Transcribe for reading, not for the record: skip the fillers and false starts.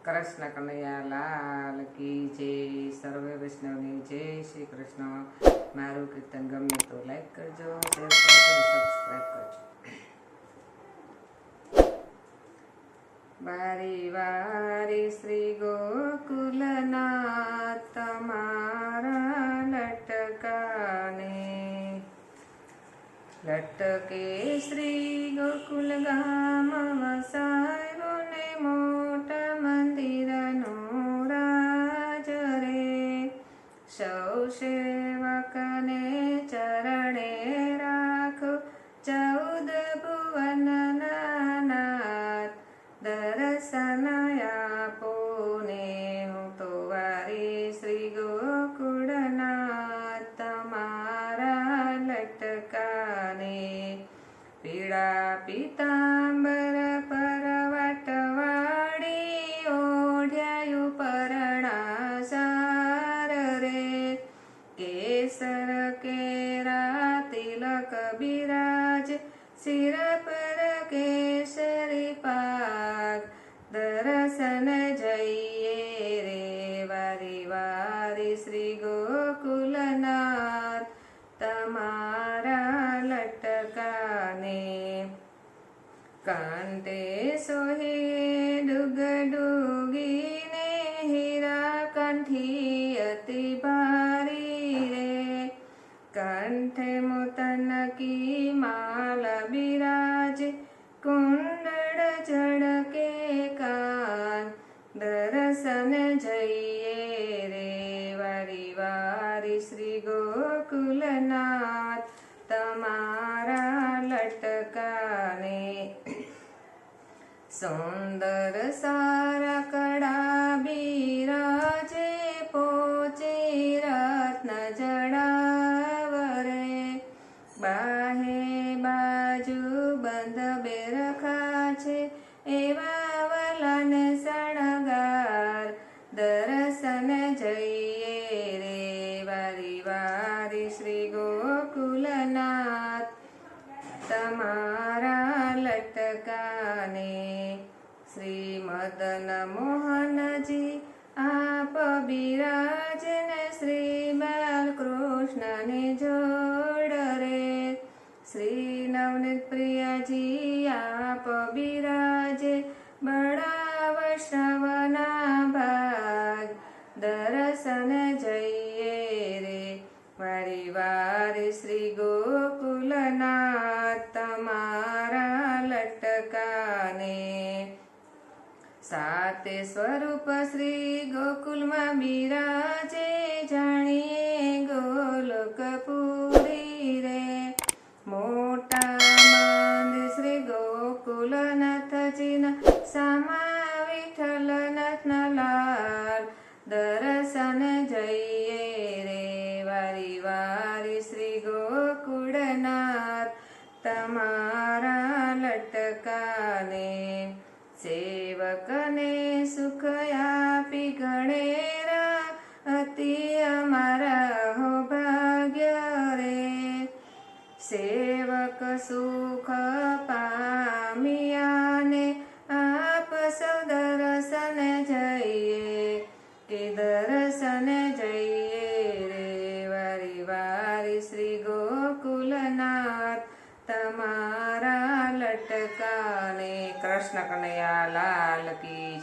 कृष्ण कन्हैया लाल की जय। सर्वे वैष्णवनी जय श्री कृष्ण। मारू कीर्तन गमे तो लाइक करजो, शेर करजो, सब्सक्राइब करजो। वारी वारी श्री गोकुलनाथ तमारा लटकाने, लटके श्री गोकुल गाम वसायो ने मोटा मंदिरनो राज रे। सौ सेवकने चरणे राखो 14 भुवनना नाथ। दर्शन आपो ने हूँ तो वारी श्री गोकुलनाथ तमारा लटकाने। पीड़ा पीतांबर परवटवाड़ी ओढ़्यायु परણા सार रे। केसर केरा तिलक बिराज सिर पर केसरी पाग। दर्शन जइए रे वारी वारी श्री गोकुलनाथ तमारा लटकाने। कांटे सोहे डुगडुगी ने हीरा कंठी अति भारी रे। कंठे मुतन की माल बिराज कुंडल झड़के कान। दर्शन जइए रे वारी वारी श्री गोकुलनाथ तमारा लटकाने। सुंदर सारा कड़ा बिराजे पोचे रत्न जड़ावरे। बाहे बाजू बंद बेरखा छे एवा वलन सणगार। दर्शन जइए रे वारी वारी श्री गोकुलनाथ तमारा लटकाने। श्री मदन मोहन जी आप बिराज ने श्री बालकृष्ण ने जोड़ रे। श्री नवनीत प्रिय जी आप बिराजे बड़ा वैष्णवना भाग। दर्शन जइए रे वारी वारी श्री गोकुलनाथ तमारा लटकाने। साते स्वरूप श्री गोकुल में बिराजे जानिए गोलोकपुरी रे। मोटा मंदिर श्री गोकुलनाथ जीना सामा विठ्ठलनाथ लाल। दर्शन जइए रे वारी वारी श्री गोकुलनाथ तमारा लटकाने। सेवकने सुख आपी गणेरा अति अमारा हो भाग्य रे। सेवक सुख पामियाने आप सौ दर्शन जइए के दर्शन जइए रे वारी वारी श्री गोकुलनाथ तमारा लटकाने। कृष्ण कन्हैया लाल की